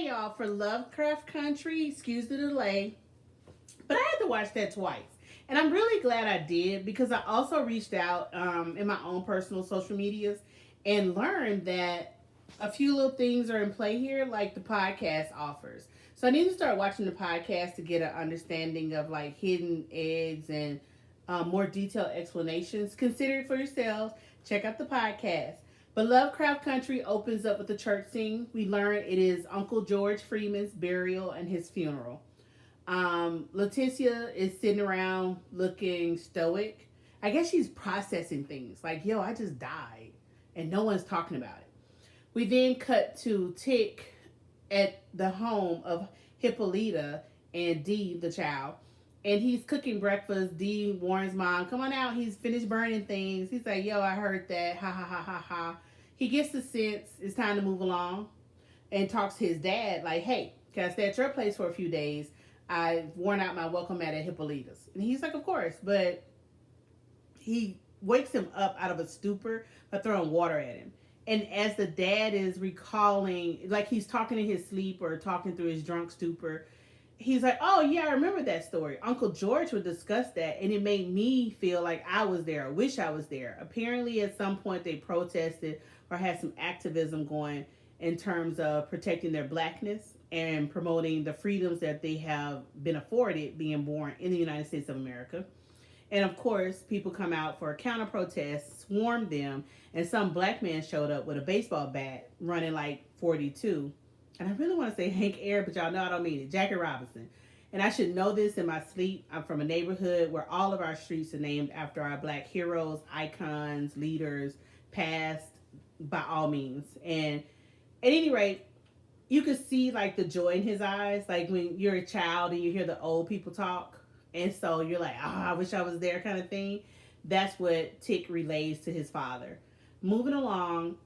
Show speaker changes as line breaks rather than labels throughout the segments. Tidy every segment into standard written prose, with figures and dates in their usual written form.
y'all, for Lovecraft Country, excuse the delay, but I had to watch that twice. And I'm really glad I did because I also reached out in my own personal social medias and learned that a few little things are in play here, like the podcast offers. So I need to start watching the podcast to get an understanding of like hidden eggs and more detailed explanations. Consider it for yourselves. Check out the podcast. But Lovecraft Country opens up with a church scene. We learn it is Uncle George Freeman's burial and his funeral. Letitia is sitting around looking stoic. I guess she's processing things like, yo, I just died and no one's talking about it. We then cut to Tick at the home of Hippolyta and Dee, the child. And he's cooking breakfast. Dee warns mom, come on out. He's finished burning things. He's like, yo, I heard that. Ha ha ha ha ha. He gets the sense it's time to move along and talks to his dad like, hey, can I stay at your place for a few days? I've worn out my welcome mat at Hippolyta's. And he's like, of course. But he wakes him up out of a stupor by throwing water at him. And as the dad is recalling, like he's talking in his sleep or talking through his drunk stupor, he's like, oh, yeah, I remember that story. Uncle George would discuss that, and it made me feel like I was there. I wish I was there. Apparently, at some point, they protested or had some activism going in terms of protecting their blackness and promoting the freedoms that they have been afforded being born in the United States of America. And of course, people come out for a counter protest, swarmed them, and some black man showed up with a baseball bat running like 42. And I really want to say Hank Aaron, but y'all know I don't mean it. Jackie Robinson. And I should know this in my sleep. I'm from a neighborhood where all of our streets are named after our black heroes, icons, leaders, past, by all means. And at any rate, you could see like the joy in his eyes, like when you're a child and you hear the old people talk. And so you're like, oh, I wish I was there kind of thing. That's what Tick relays to his father. Moving along,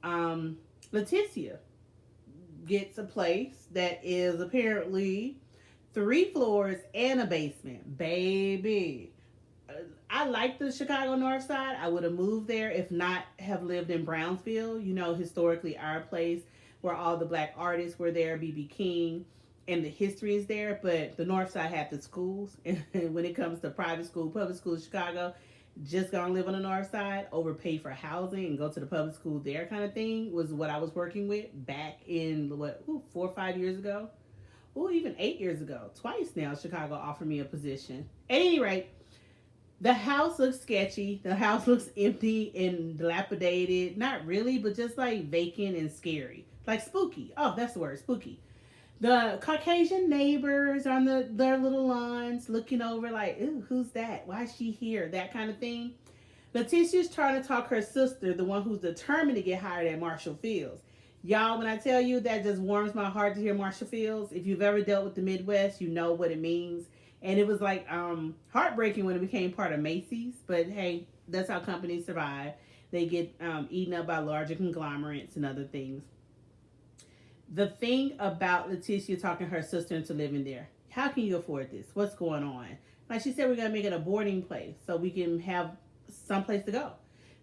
Letitia gets a place that is apparently 3 floors and a basement. Baby. I like the Chicago North Side. I would have moved there if not have lived in Brownsville. You know, historically our place where all the black artists were there, B.B. King, and the history is there. But the North Side had the schools. And when it comes to private school, public school in Chicago, just gonna live on the North Side, overpay for housing and go to the public school there kind of thing was what I was working with back in 4 or 5 years ago. Even 8 years ago. Twice now Chicago offered me a position. At any rate, the house looks sketchy. The house looks empty and dilapidated. Not really, but just like vacant and scary. Like spooky. Oh, that's the word, spooky. The Caucasian neighbors on their little lawns looking over like, ooh, who's that? Why is she here? That kind of thing. Letitia's trying to talk her sister, the one who's determined to get hired at Marshall Fields. Y'all, when I tell you that just warms my heart to hear Marshall Fields. If you've ever dealt with the Midwest, you know what it means. And it was like heartbreaking when it became part of Macy's. But hey, that's how companies survive. They get eaten up by larger conglomerates and other things. The thing about Letitia talking her sister into living there, how can you afford this? What's going on? Like she said, we're going to make it a boarding place so we can have someplace to go.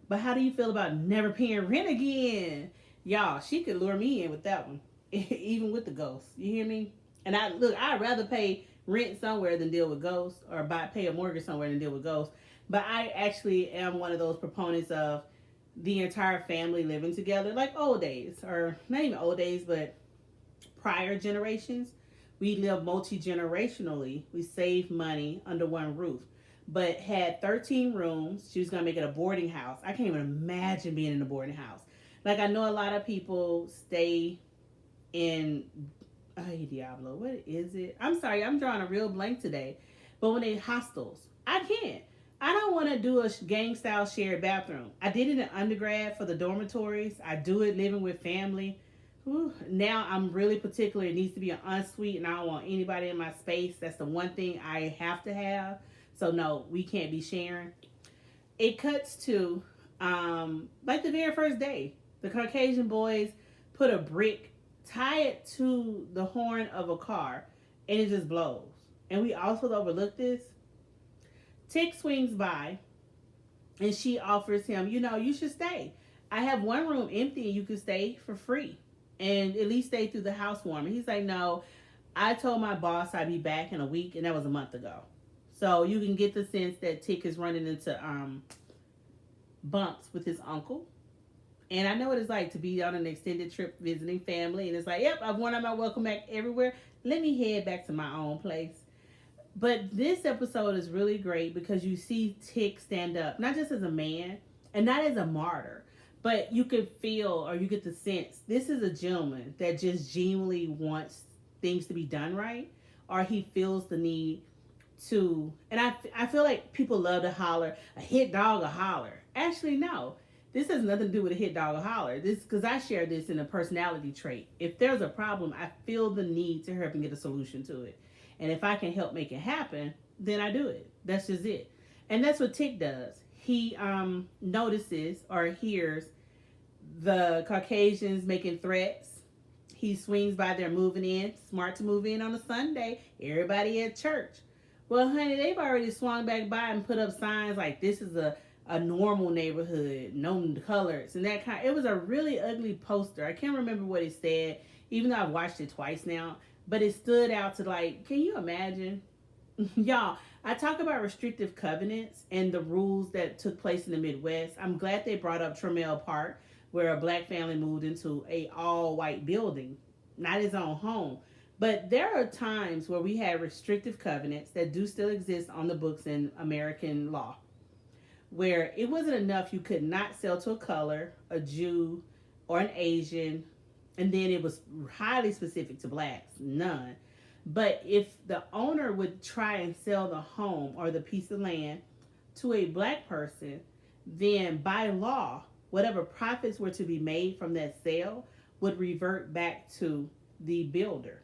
But how do you feel about never paying rent again? Y'all, she could lure me in with that one, even with the ghosts. You hear me? And I'd rather pay rent somewhere than deal with ghosts, or pay a mortgage somewhere than deal with ghosts. But I actually am one of those proponents of the entire family living together, like old days, or not even old days, but prior generations. We live multi-generationally. We save money under one roof, but had 13 rooms. She was going to make it a boarding house. I can't even imagine being in a boarding house. Like, I know a lot of people stay in, ay Diablo, what is it? I'm sorry, I'm drawing a real blank today. But when they hostels, I can't. I don't want to do a gang-style shared bathroom. I did it in undergrad for the dormitories. I do it living with family. Now I'm really particular. It needs to be an ensuite, and I don't want anybody in my space. That's the one thing I have to have. So no, we can't be sharing. It cuts to like the very first day. The Caucasian boys put a brick, tie it to the horn of a car, and it just blows. And we also overlook this. Tick swings by, and she offers him, you should stay. I have one room empty, and you can stay for free. and at least stay through the housewarming. He's like, no, I told my boss I'd be back in a week, and that was a month ago. So you can get the sense that Tick is running into bumps with his uncle. And I know what it's like to be on an extended trip visiting family, and it's like, yep, I've wanted my welcome back everywhere. Let me head back to my own place. But this episode is really great because you see Tick stand up, not just as a man and not as a martyr, but you can feel or you get the sense this is a gentleman that just genuinely wants things to be done right, or he feels the need to. And I feel like people love to holler, a hit dog a holler. Actually, no. This has nothing to do with a hit dog or holler. This because I share this in a personality trait. If there's a problem, I feel the need to help and get a solution to it. And if I can help make it happen, then I do it. That's just it. And that's what Tick does. He notices or hears the Caucasians making threats. He swings by there moving in. Smart to move in on a Sunday. Everybody at church. Well, honey, they've already swung back by and put up signs like this is a normal neighborhood, no colors, and that kind. It was a really ugly poster. I can't remember what it said, even though I've watched it twice now. But it stood out to like, can you imagine? Y'all, I talk about restrictive covenants and the rules that took place in the Midwest. I'm glad they brought up Trammell Park, where a black family moved into a all-white building, not his own home. But there are times where we had restrictive covenants that do still exist on the books in American law, where it wasn't enough you could not sell to a color, a Jew, or an Asian, and then it was highly specific to blacks, none. But if the owner would try and sell the home or the piece of land to a black person, then by law, whatever profits were to be made from that sale would revert back to the builder.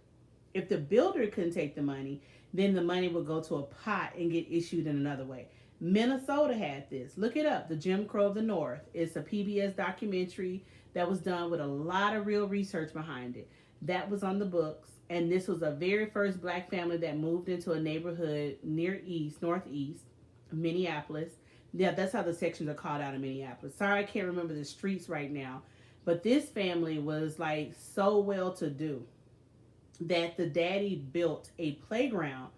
If the builder couldn't take the money, then the money would go to a pot and get issued in another way. Minnesota had this. Look it up. The Jim Crow of the North. It's a PBS documentary that was done with a lot of real research behind it. That was on the books. And this was a very first black family that moved into a neighborhood northeast, Minneapolis. Yeah, that's how the sections are called out in Minneapolis. Sorry, I can't remember the streets right now. But this family was like so well to do that the daddy built a playground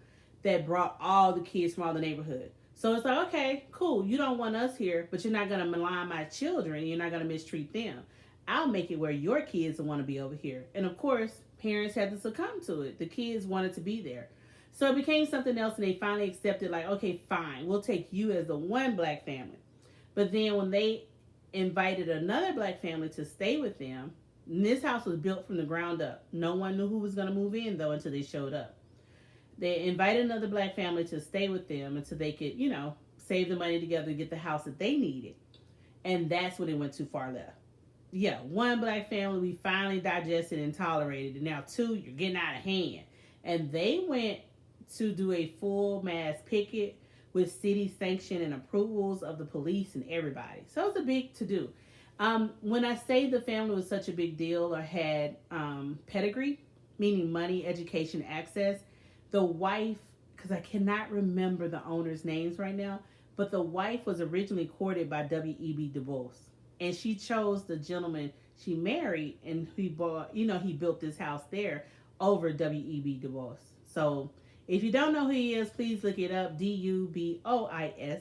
that brought all the kids from all the neighborhood. So it's like, okay, cool. You don't want us here, but you're not going to malign my children. You're not going to mistreat them. I'll make it where your kids will want to be over here. And of course, parents had to succumb to it. The kids wanted to be there. So it became something else, and they finally accepted, like, okay, fine. We'll take you as the one black family. But then when they invited another black family to stay with them, and this house was built from the ground up. No one knew who was going to move in, though, until they showed up. They invited another black family to stay with them until they could, save the money together to get the house that they needed. And that's when it went too far left. Yeah, one black family we finally digested and tolerated. And now two, you're getting out of hand. And they went to do a full mass picket with city sanction and approvals of the police and everybody. So it's a big to-do. When I say the family was such a big deal or had pedigree, meaning money, education, access, the wife, because I cannot remember the owner's names right now, but the wife was originally courted by W.E.B. Du Bois. And she chose the gentleman she married, and he built this house there over W.E.B. Du Bois. So if you don't know who he is, please look it up. D-U-B-O-I-S,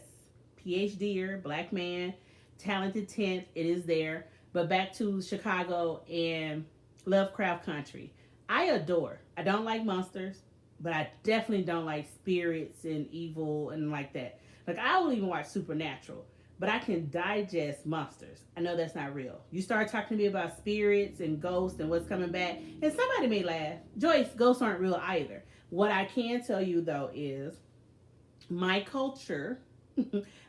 PhD-er, black man, talented 10th. It is there. But back to Chicago and Lovecraft Country. I don't like monsters, but I definitely don't like spirits and evil and like that. Like, I won't even watch Supernatural, but I can digest monsters. I know that's not real. You start talking to me about spirits and ghosts and what's coming back, and somebody may laugh. Joyce, ghosts aren't real either. What I can tell you, though, is my culture,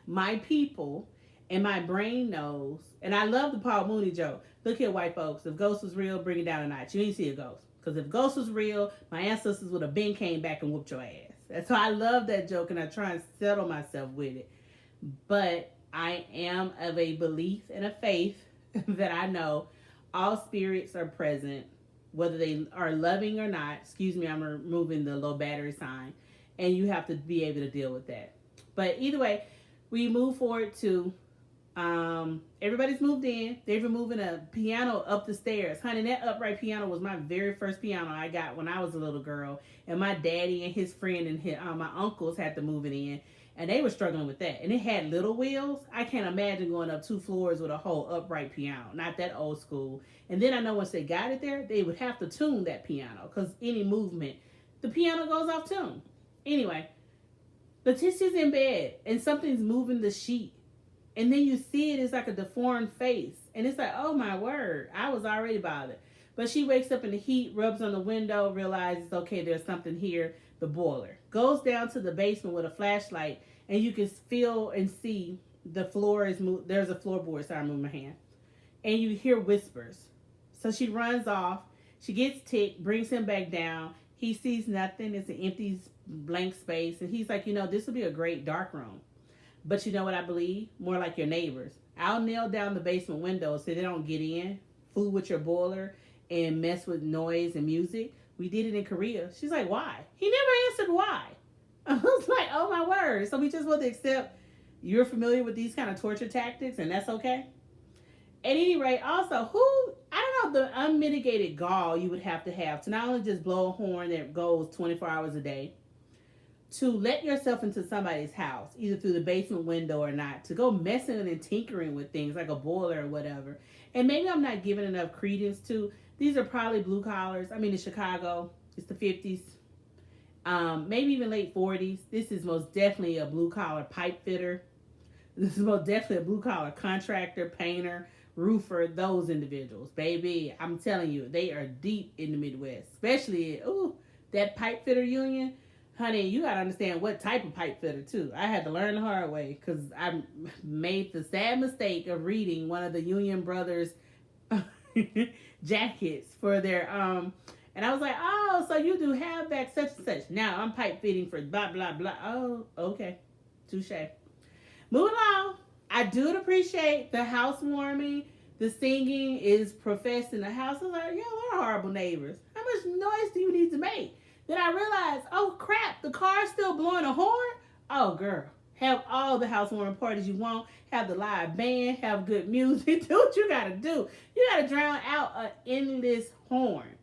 my people, and my brain knows, and I love the Paul Mooney joke. Look here, white folks, if ghosts was real, bring it down a notch. You ain't see a ghost. Because if ghosts was real, my ancestors would have been came back and whooped your ass. That's why I love that joke, and I try and settle myself with it. But I am of a belief and a faith that I know all spirits are present, whether they are loving or not. Excuse me, I'm removing the low battery sign. And you have to be able to deal with that. But either way, we move forward to Everybody's moved in. They've been moving a piano up the stairs. Honey, that upright piano was my very first piano I got when I was a little girl. And my daddy and his friend and my uncles had to move it in. And they were struggling with that. And it had little wheels. I can't imagine going up 2 floors with a whole upright piano. Not that old school. And then I know once they got it there, they would have to tune that piano. Because any movement, the piano goes off tune. Anyway, Letitia's in bed. And something's moving the sheet. And then you see it, it's like a deformed face. And it's like, oh my word, I was already bothered. But she wakes up in the heat, rubs on the window, realizes, okay, there's something here, the boiler. Goes down to the basement with a flashlight, and you can feel and see the floor is moved. There's a floorboard, sorry, I moved my hand. And you hear whispers. So she runs off. She gets ticked, brings him back down. He sees nothing. It's an empty, blank space. And he's like, this would be a great dark room. But you know what I believe? More like your neighbors. I'll nail down the basement windows so they don't get in, fool with your boiler, and mess with noise and music. We did it in Korea. She's like, why? He never answered why. I was like, oh my word. So we just want to accept you're familiar with these kind of torture tactics and that's okay? At any rate, also, I don't know the unmitigated gall you would have to not only just blow a horn that goes 24 hours a day, to let yourself into somebody's house, either through the basement window or not, to go messing and tinkering with things like a boiler or whatever. And maybe I'm not giving enough credence to, these are probably blue collars. I mean, in Chicago, it's the 50s, maybe even late 40s. This is most definitely a blue collar pipe fitter. This is most definitely a blue collar contractor, painter, roofer, those individuals. Baby, I'm telling you, they are deep in the Midwest, especially, that pipe fitter union. Honey, you got to understand what type of pipe fitter, too. I had to learn the hard way because I made the sad mistake of reading one of the Union Brothers jackets for their, and I was like, oh, so you do have that such and such. Now I'm pipe fitting for blah, blah, blah. Oh, okay. Touche. Moving along. I do appreciate the housewarming. The singing is professed in the house. I was like, y'all are horrible neighbors. How much noise do you need to make? Then I realized, oh crap, the car's still blowing a horn? Oh girl, have all the housewarming parties you want, have the live band, have good music, do what you gotta do. You gotta drown out an endless horn.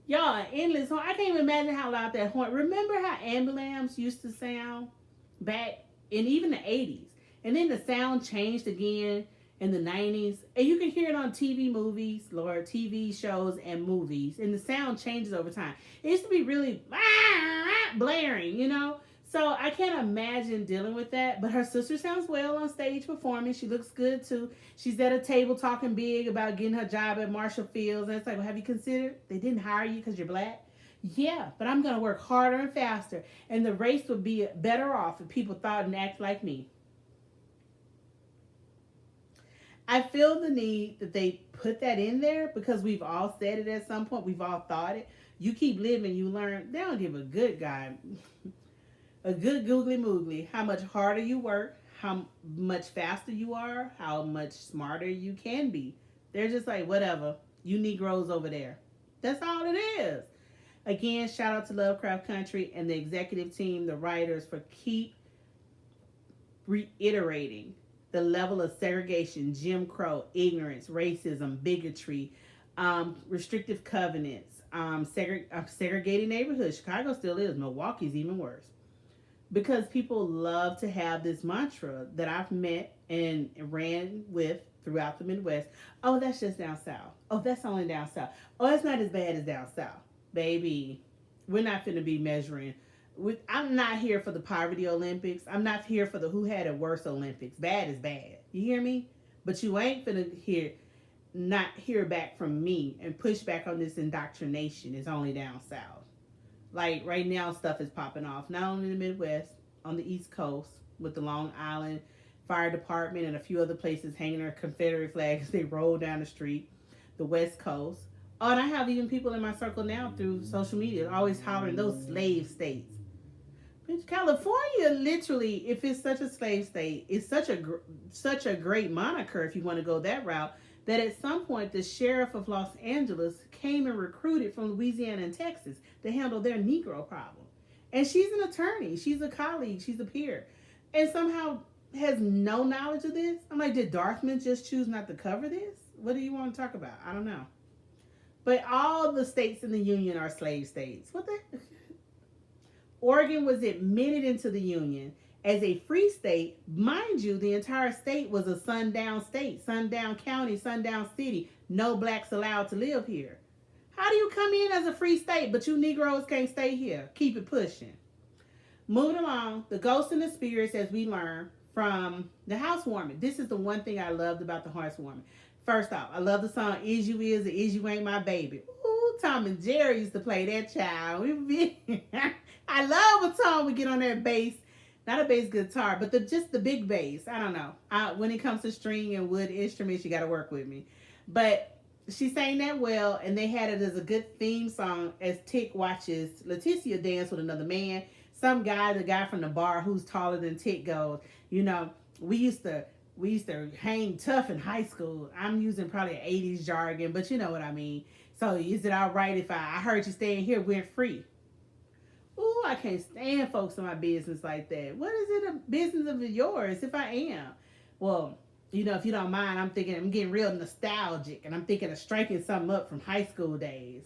Y'all, an endless horn. I can't even imagine how loud that horn. Remember how ambulance used to sound back in even the 80s? And then the sound changed again in the 90s. And you can hear it on TV shows and movies. And the sound changes over time. It used to be really blaring, So I can't imagine dealing with that. But her sister sounds well on stage performing. She looks good too. She's at a table talking big about getting her job at Marshall Fields. And it's like, well, have you considered they didn't hire you because you're black? Yeah, but I'm going to work harder and faster. And the race would be better off if people thought and acted like me. I feel the need that they put that in there because we've all said it at some point. We've all thought it. You keep living, you learn. They don't give a good guy, a good googly moogly, how much harder you work, how much faster you are, how much smarter you can be. They're just like, whatever, you Negroes over there. That's all it is. Again, shout out to Lovecraft Country and the executive team, the writers, for keep reiterating the level of segregation, Jim Crow, ignorance, racism, bigotry, restrictive covenants, segregated neighborhoods. Chicago still is. Milwaukee's even worse. Because people love to have this mantra that I've met and ran with throughout the Midwest. Oh, that's just down south. Oh, that's only down south. Oh, it's not as bad as down south. Baby, we're not going to be measuring. I'm not here for the poverty Olympics. I'm not here for the who had it worse Olympics. Bad is bad. You hear me? But you ain't finna not hear back from me and push back on this indoctrination. It's only down south. Like right now, stuff is popping off. Not only in the Midwest, on the East Coast with the Long Island Fire Department and a few other places hanging their Confederate flags as they roll down the street. The West Coast. Oh, and I have even people in my circle now through social media always hollering those slave states. California, literally, if it's such a slave state, is such a great moniker if you want to go that route, that at some point the sheriff of Los Angeles came and recruited from Louisiana and Texas to handle their Negro problem. And she's an attorney. She's a colleague. She's a peer. And somehow has no knowledge of this. I'm like, did Darthman just choose not to cover this? What do you want to talk about? I don't know. But all the states in the Union are slave states. What the? Oregon was admitted into the Union as a free state. Mind you, the entire state was a sundown state, sundown county, sundown city. No blacks allowed to live here. How do you come in as a free state, but you Negroes can't stay here? Keep it pushing. Moving along, the ghosts and the spirits, as we learn from the housewarming. This is the one thing I loved about the housewarming. First off, I love the song "Is You Is" or "Is You Ain't My Baby." Ooh, Tom and Jerry used to play that child. I love when Tom would get on that bass, not a bass guitar, but just the big bass. I don't know. When it comes to string and wood instruments, you got to work with me. But she sang that well, and they had it as a good theme song as Tick watches Leticia dance with another man. Some guy, the guy from the bar who's taller than Tick, goes, you know, we used to hang tough in high school. I'm using probably 80s jargon, but you know what I mean. So is it all right if I heard you staying here rent free? Ooh, I can't stand folks in my business like that. What is it a business of yours if I am? Well, you know, if you don't mind, I'm getting real nostalgic, and I'm thinking of striking something up from high school days.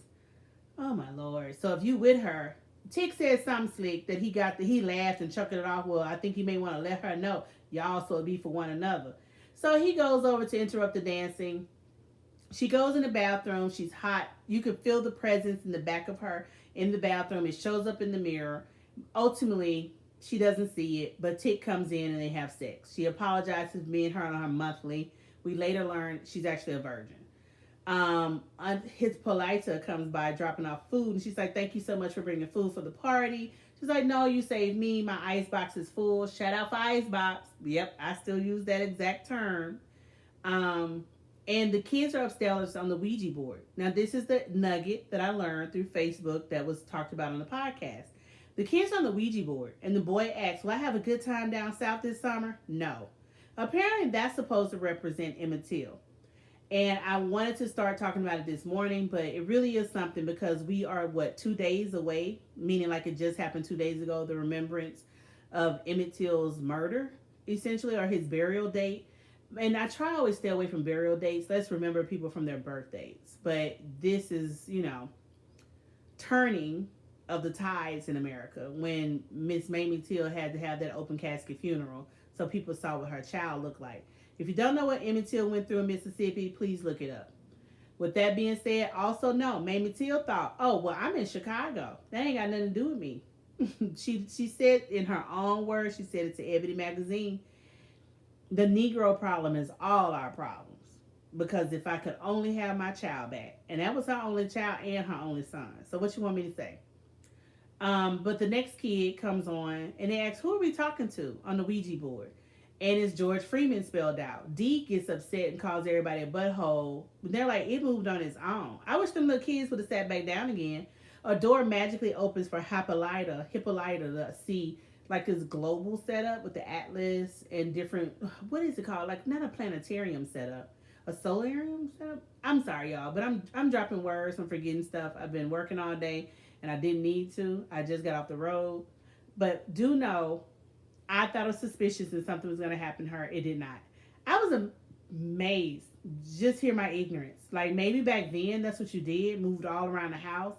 Oh my Lord. So if you with her, Tick said something slick that he laughed and chuckled it off. Well, I think he may want to let her know y'all also be for one another. So he goes over to interrupt the dancing. She goes in the bathroom. She's hot. You can feel the presence in the back of her in the bathroom. It shows up in the mirror. Ultimately, she doesn't see it, but Tick comes in and they have sex. She apologizes to me and her on her monthly. We later learn she's actually a virgin. His Polita comes by dropping off food, and she's like, thank you so much for bringing food for the party. She's like, no, you saved me. My icebox is full. Shout out for icebox. Yep, I still use that exact term. And the kids are upstairs on the Ouija board. Now, this is the nugget that I learned through Facebook that was talked about on the podcast. The kids on the Ouija board, and the boy asks, will I have a good time down south this summer? No. Apparently, that's supposed to represent Emmett Till. And I wanted to start talking about it this morning, but it really is something because we are, 2 days away, meaning like it just happened 2 days ago, the remembrance of Emmett Till's murder, essentially, or his burial date. And I try to always stay away from burial dates. Let's remember people from their birth dates. But this is, turning of the tides in America when Miss Mamie Till had to have that open casket funeral so people saw what her child looked like. If you don't know what Emmett Till went through in Mississippi, please look it up. With that being said, also know Mamie Till thought, oh, well, I'm in Chicago. That ain't got nothing to do with me. She said in her own words, she said it to Ebony Magazine, the Negro problem is all our problems. Because if I could only have my child back. And that was her only child and her only son. So what you want me to say? But the next kid comes on and they ask, who are we talking to on the Ouija board? And it's George Freeman spelled out. D gets upset and calls everybody a butthole. They're like, it moved on its own. I wish them little kids would have sat back down again. A door magically opens for Hippolyta to see like this global setup with the atlas and different, what is it called? Like not a planetarium setup, a solarium setup. I'm sorry, y'all, but I'm dropping words. I'm forgetting stuff. I've been working all day and I didn't need to. I just got off the road. But do know, I thought it was suspicious and something was going to happen to her. It did not. I was amazed. Just hear my ignorance. Like maybe back then that's what you did. Moved all around the house.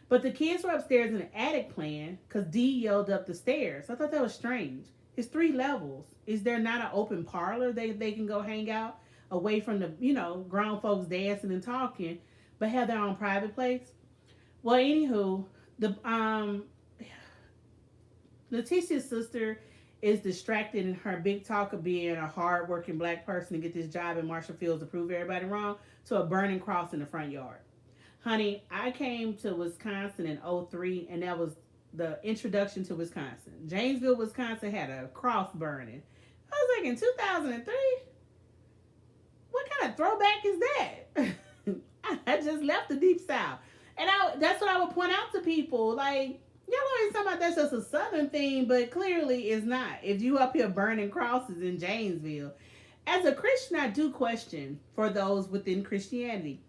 But the kids were upstairs in the attic playing because D yelled up the stairs. I thought that was strange. It's 3 levels. Is there not an open parlor they can go hang out away from the, grown folks dancing and talking, but have their own private place? Well, anywho, Leticia's sister is distracted in her big talk of being a hard-working black person to get this job in Marshall Fields to prove everybody wrong to a burning cross in the front yard. Honey, I came to Wisconsin in 2003, and that was the introduction to Wisconsin. Janesville, Wisconsin had a cross burning. I was like, in 2003? What kind of throwback is that? I just left the Deep South. And that's what I would point out to people. Like, y'all always talking about that's just a Southern thing, but clearly it's not. If you up here burning crosses in Janesville. As a Christian, I do question for those within Christianity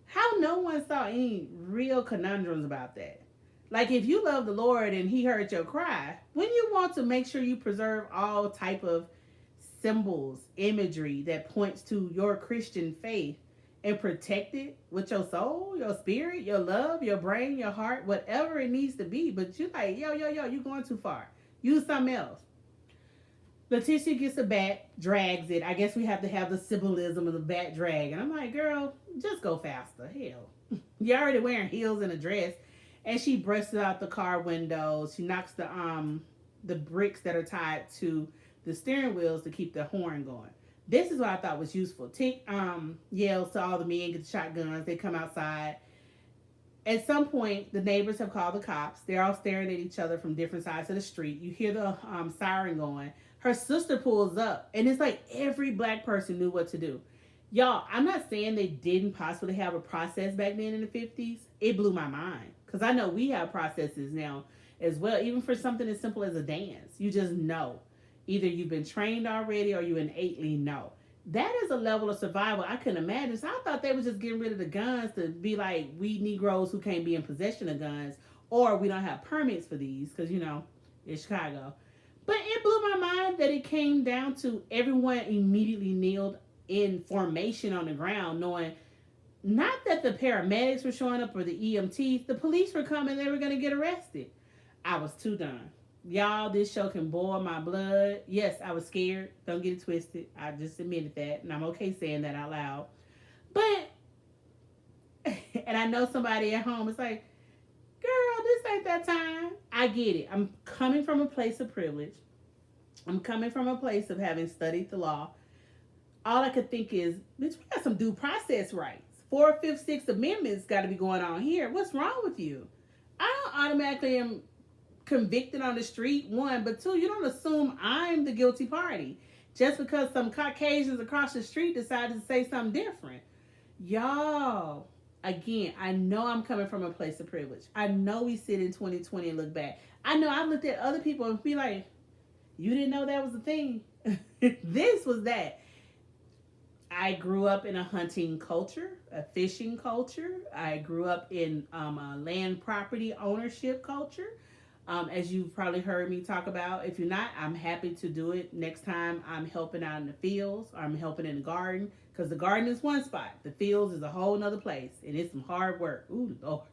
how no one saw any real conundrums about that. Like if you love the Lord and he heard your cry, wouldn't you want to make sure you preserve all type of symbols, imagery that points to your Christian faith and protect it with your soul, your spirit, your love, your brain, your heart, whatever it needs to be. But you like, yo, you're going too far. Use something else. Letitia gets a bat, drags it. I guess we have to have the symbolism of the bat drag. And I'm like, girl, just go faster. Hell. You're already wearing heels and a dress. And she brushes out the car windows. She knocks the bricks that are tied to the steering wheels to keep the horn going. This is what I thought was useful. Tick yells to all the men, get the shotguns. They come outside. At some point, the neighbors have called the cops. They're all staring at each other from different sides of the street. You hear the siren going. Her sister pulls up, and it's like every black person knew what to do. Y'all, I'm not saying they didn't possibly have a process back then in the 50s. It blew my mind. Because I know we have processes now as well, even for something as simple as a dance. You just know. Either you've been trained already or you innately know. That is a level of survival I couldn't imagine. So I thought they were just getting rid of the guns to be like, we Negroes who can't be in possession of guns, or we don't have permits for these because, you know, it's Chicago. But it blew my mind that it came down to everyone immediately kneeled in formation on the ground, knowing not that the paramedics were showing up or the EMTs, the police were coming, they were going to get arrested. I was too done. Y'all, this show can boil my blood. Yes, I was scared. Don't get it twisted. I just admitted that, and I'm okay saying that out loud. But, and I know somebody at home is like, girl, this ain't that time. I get it. I'm coming from a place of privilege. I'm coming from a place of having studied the law. All I could think is, bitch, we got some due process rights. 4th, 5th, 6th Amendments got to be going on here. What's wrong with you? I don't automatically am convicted on the street, one, but two, you don't assume I'm the guilty party just because some Caucasians across the street decided to say something different. Y'all, again, I know I'm coming from a place of privilege. I know we sit in 2020 and look back. I know I've looked at other people and be like, you didn't know that was a thing. This was that. I grew up in a hunting culture, a fishing culture. I grew up in a land property ownership culture. As you've probably heard me talk about. If you're not, I'm happy to do it next time I'm helping out in the fields or I'm helping in the garden. Because the garden is one spot. The fields is a whole nother place. And it's some hard work. Ooh, Lord.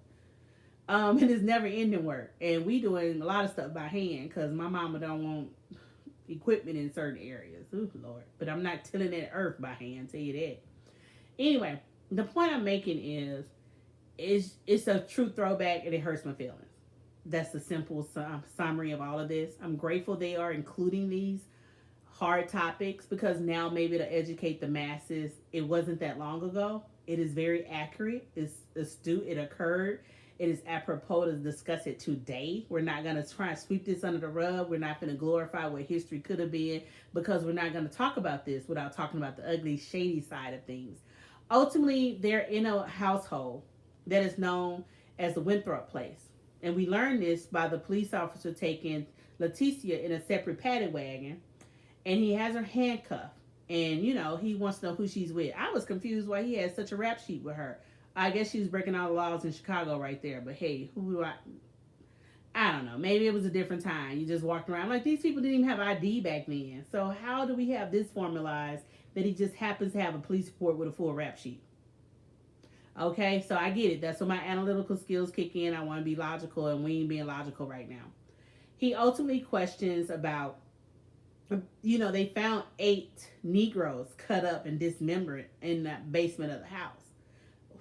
And it's never ending work. And we doing a lot of stuff by hand because my mama don't want equipment in certain areas. Ooh, Lord. But I'm not tilling that earth by hand, tell you that. Anyway, the point I'm making is it's a true throwback and it hurts my feelings. That's the simple summary of all of this. I'm grateful they are including these hard topics because now maybe to educate the masses, it wasn't that long ago. It is very accurate. It's astute. It occurred. It is apropos to discuss it today. We're not going to try and sweep this under the rug. We're not going to glorify what history could have been because we're not going to talk about this without talking about the ugly, shady side of things. Ultimately, they're in a household that is known as the Winthrop place. And we learned this by the police officer taking Leticia in a separate paddy wagon. And he has her handcuffed. And, you know, he wants to know who she's with. I was confused why he had such a rap sheet with her. I guess she was breaking all the laws in Chicago right there. But, hey, who do I don't know. Maybe it was a different time. You just walked around. Like, these people didn't even have ID back then. So how do we have this formalized that he just happens to have a police report with a full rap sheet? Okay, so I get it. That's when my analytical skills kick in. I want to be logical, and we ain't being logical right now. He ultimately questions about, you know, they found 8 Negroes cut up and dismembered in the basement of the house.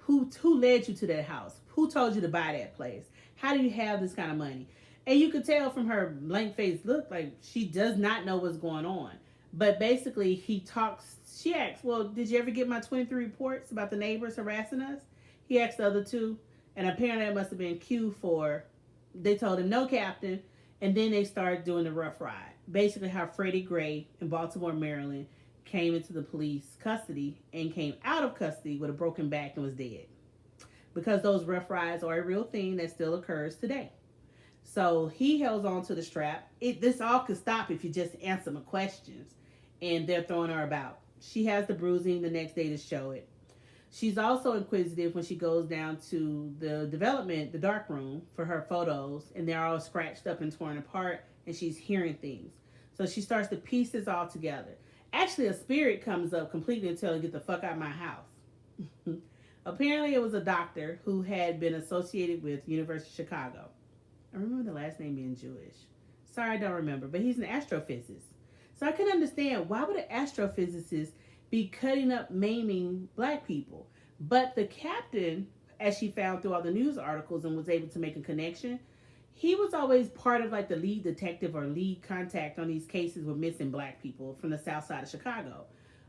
Who led you to that house? Who told you to buy that place? How do you have this kind of money? And you could tell from her blank face look like she does not know what's going on. But basically, she asks, well, did you ever get my 23 reports about the neighbors harassing us? He asked the other 2, and apparently it must have been Q for, they told him, no, Captain, and then they started doing the rough ride. Basically how Freddie Gray in Baltimore, Maryland, came into the police custody and came out of custody with a broken back and was dead. Because those rough rides are a real thing that still occurs today. So he held on to the strap. This all could stop if you just answer my questions. And they're throwing her about. She has the bruising the next day to show it. She's also inquisitive when she goes down to the development, the dark room, for her photos. And they're all scratched up and torn apart. And she's hearing things. So she starts to piece this all together. Actually, a spirit comes up completely and tells her, get the fuck out of my house. Apparently, it was a doctor who had been associated with University of Chicago. I remember the last name being Jewish. Sorry, I don't remember, but he's an astrophysicist. So I can understand why would an astrophysicist be cutting up, maiming black people? But the captain, as she found through all the news articles and was able to make a connection, he was always part of like the lead detective or lead contact on these cases with missing black people from the south side of Chicago.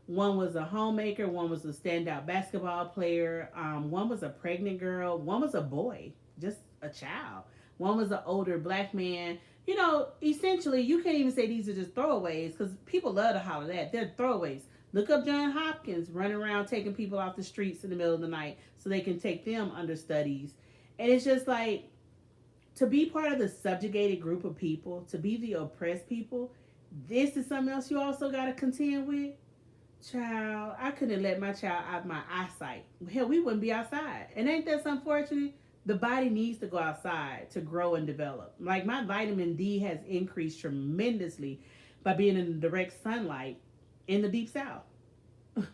One was a homemaker, one was a standout basketball player, one was a pregnant girl, one was a boy, just a child. One was an older black man. You know, essentially, you can't even say these are just throwaways because people love to holler that. They're throwaways. Look up John Hopkins running around taking people off the streets in the middle of the night so they can take them under studies. And it's just like, to be part of the subjugated group of people, to be the oppressed people, this is something else you also got to contend with. Child, I couldn't let my child out of my eyesight. Hell, we wouldn't be outside. And ain't that unfortunate? The body needs to go outside to grow and develop. Like my vitamin D has increased tremendously by being in the direct sunlight in the deep south.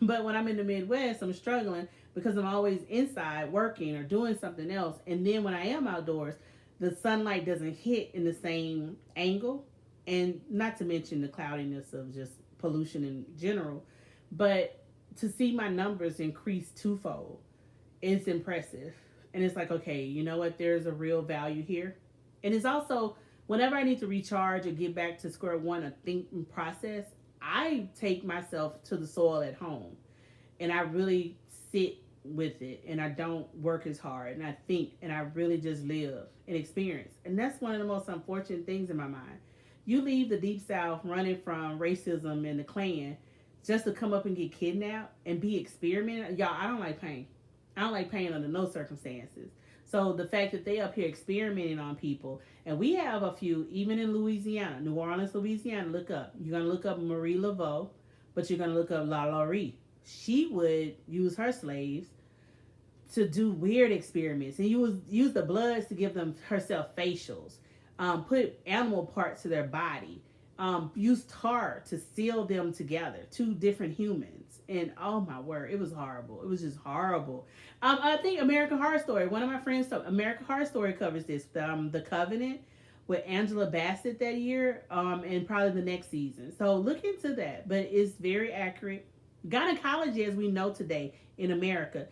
But when I'm in the Midwest, I'm struggling because I'm always inside working or doing something else. And then when I am outdoors, the sunlight doesn't hit in the same angle. And not to mention the cloudiness of just pollution in general. But to see my numbers increase twofold, it's impressive. And it's like, okay, you know what? There's a real value here. And it's also, whenever I need to recharge or get back to square one or think and process, I take myself to the soil at home. And I really sit with it. And I don't work as hard. And I think, and I really just live and experience. And that's one of the most unfortunate things in my mind. You leave the Deep South running from racism and the Klan just to come up and get kidnapped and be experimented. Y'all, I don't like pain. I don't like pain under no circumstances. So the fact that they up here experimenting on people, and we have a few, even in Louisiana, New Orleans, Louisiana, look up. You're going to look up Marie Laveau, but you're going to look up La Laurie. She would use her slaves to do weird experiments and use the bloods to give them herself facials, put animal parts to their body, use tar to seal them together, two different humans. And oh my word, it was horrible. It was just horrible. I think American Horror Story, one of my friends told American Horror Story covers this, The Covenant with Angela Bassett that year, and probably the next season. So look into that, but it's very accurate. Gynecology, as we know today in America,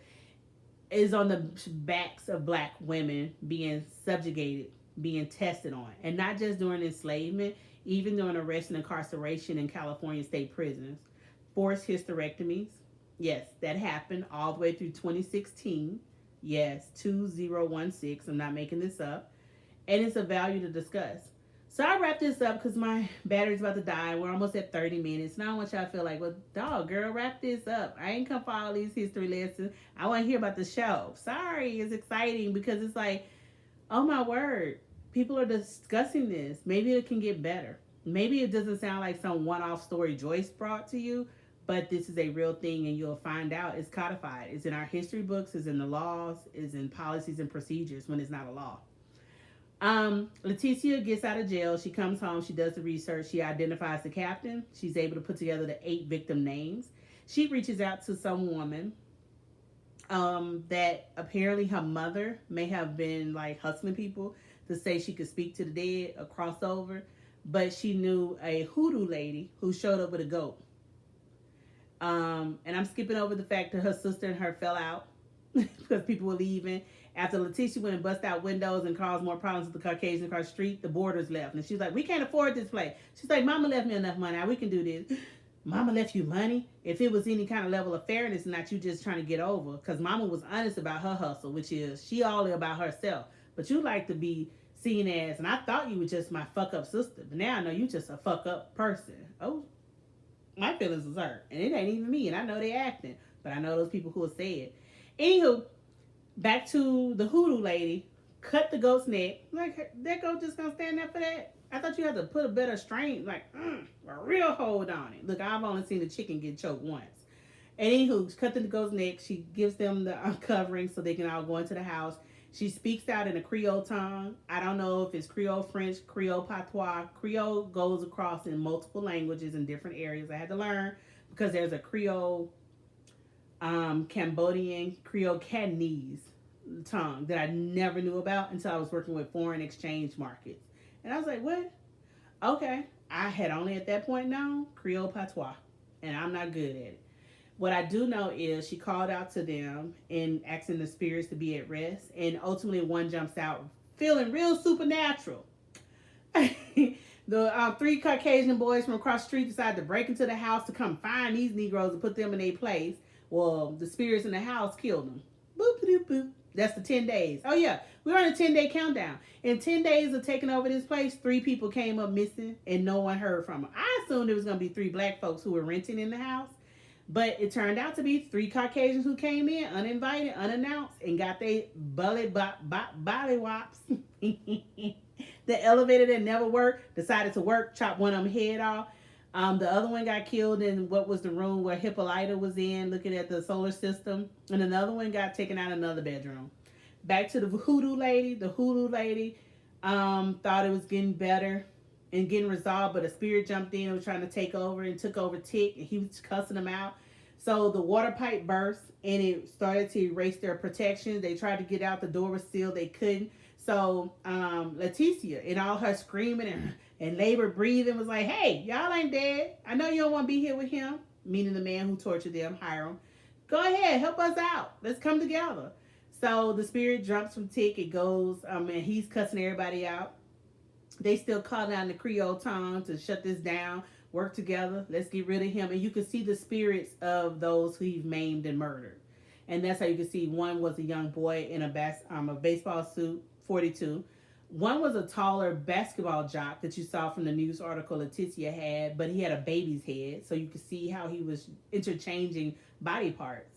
is on the backs of black women being subjugated, being tested on, and not just during enslavement, even during arrest and incarceration in California state prisons. Forced hysterectomies. Yes, that happened all the way through 2016. Yes, 2016. I'm not making this up. And it's a value to discuss. So I wrap this up because my battery's about to die. We're almost at 30 minutes. Now I want y'all to feel like, well, dog, girl, wrap this up. I ain't come for all these history lessons. I want to hear about the show. Sorry, it's exciting because it's like, oh my word, people are discussing this. Maybe it can get better. Maybe it doesn't sound like some one-off story Joyce brought to you, but this is a real thing, and you'll find out it's codified. It's in our history books, it's in the laws, it's in policies and procedures when it's not a law. Leticia gets out of jail. She comes home. She does the research. She identifies the captain. She's able to put together the 8 victim names. She reaches out to some woman that apparently her mother may have been like hustling people to say she could speak to the dead, a crossover. But she knew a hoodoo lady who showed up with a goat. And I'm skipping over the fact that her sister and her fell out because people were leaving. After Leticia went and bust out windows and caused more problems with the Caucasian across the street, the boarders left. And she's like, we can't afford this place. She's like, Mama left me enough money. We can do this. Mama left you money? If it was any kind of level of fairness, not you just trying to get over. Because Mama was honest about her hustle, which is she all about herself. But you like to be seen as, and I thought you were just my fuck up sister. But now I know you just a fuck up person. Oh, my feelings was hurt. And it ain't even me. And I know they acting. But I know those people who will say it. Anywho, back to the hoodoo lady, cut the goat's neck. Like, that goat just gonna stand there for that? I thought you had to put a better strain, like, a real hold on it. Look, I've only seen the chicken get choked once. And anywho, cut the goat's neck. She gives them the uncovering so they can all go into the house. She speaks out in a Creole tongue. I don't know if it's Creole French, Creole Patois. Creole goes across in multiple languages in different areas. I had to learn because there's a Creole Cambodian, Creole Cantonese tongue that I never knew about until I was working with foreign exchange markets. And I was like, what? Okay. I had only at that point known Creole Patois, and I'm not good at it. What I do know is she called out to them and asking the spirits to be at rest, and ultimately one jumps out feeling real supernatural. The three Caucasian boys from across the street decide to break into the house to come find these Negroes and put them in their place. Well, the spirits in the house killed them. Boop, boop, boop. That's the 10 days. Oh, yeah. We're on a 10-day countdown. In 10 days of taking over this place, 3 people came up missing and no one heard from them. I assumed it was going to be 3 black folks who were renting in the house. But it turned out to be 3 Caucasians who came in uninvited, unannounced, and got their bollywops. The elevator that never worked decided to work, chopped one of them head off. The other one got killed in what was the room where Hippolyta was in, looking at the solar system. And another one got taken out in another bedroom. Back to the hoodoo lady. The hoodoo lady thought it was getting better and getting resolved, but a spirit jumped in and was trying to take over and took over Tick, and he was cussing them out. So the water pipe burst and it started to erase their protection. They tried to get out. The door was sealed. They couldn't. So Leticia, in all her screaming and labor breathing, was like, hey, y'all ain't dead. I know you don't want to be here with him, meaning the man who tortured them, Hiram. Go ahead, help us out. Let's come together. So the spirit jumps from Tick. It goes, and he's cussing everybody out. They still calling out in the Creole tongue to shut this down, work together. Let's get rid of him. And you can see the spirits of those who he've maimed and murdered. And that's how you can see one was a young boy in a baseball suit, 42. One was a taller basketball jock that you saw from the news article Leticia had, but he had a baby's head. So you could see how he was interchanging body parts.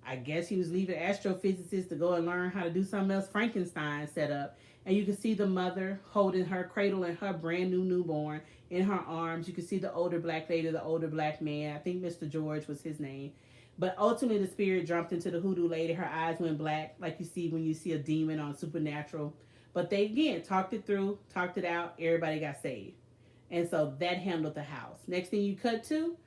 I guess he was leaving astrophysicists to go and learn how to do something else Frankenstein set up. And you can see the mother holding her, cradling her brand new newborn in her arms. You can see the older black lady, the older black man. I think Mr. George was his name. But ultimately the spirit jumped into the hoodoo lady. Her eyes went black, like you see when you see a demon on Supernatural. But they, again, talked it through, talked it out. Everybody got saved. And so that handled the house. Next thing you cut to,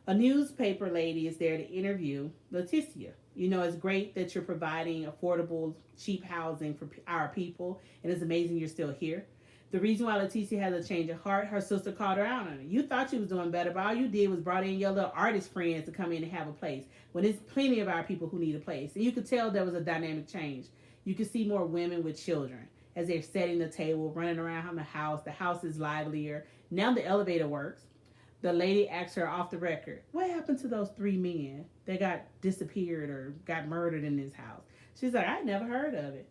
a newspaper lady is there to interview Leticia. You know, it's great that you're providing affordable, cheap housing for our people, and it's amazing you're still here. The reason why Leticia has a change of heart, her sister called her out on it. You thought you was doing better, but all you did was brought in your little artist friends to come in and have a place, when there's plenty of our people who need a place. And you could tell there was a dynamic change. You could see more women with children as they're setting the table, running around the house. The house is livelier. Now the elevator works. The lady asked her off the record, what happened to those 3 men that got disappeared or got murdered in this house? She's like, I never heard of it.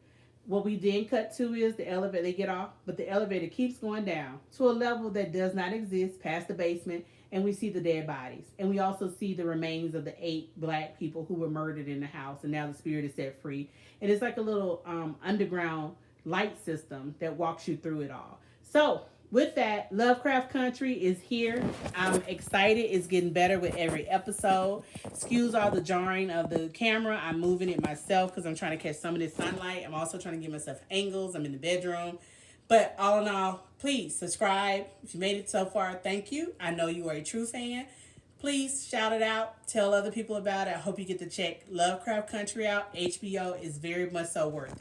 What we then cut to is the elevator, they get off, but the elevator keeps going down to a level that does not exist past the basement, and we see the dead bodies. And we also see the remains of the 8 black people who were murdered in the house, and now the spirit is set free. And it's like a little underground light system that walks you through it all. So, with that, Lovecraft Country is here. I'm excited. It's getting better with every episode. Excuse all the jarring of the camera. I'm moving it myself because I'm trying to catch some of this sunlight. I'm also trying to give myself angles. I'm in the bedroom. But all in all, please subscribe. If you made it so far, thank you. I know you are a true fan. Please shout it out. Tell other people about it. I hope you get to check Lovecraft Country out. HBO is very much so worth it.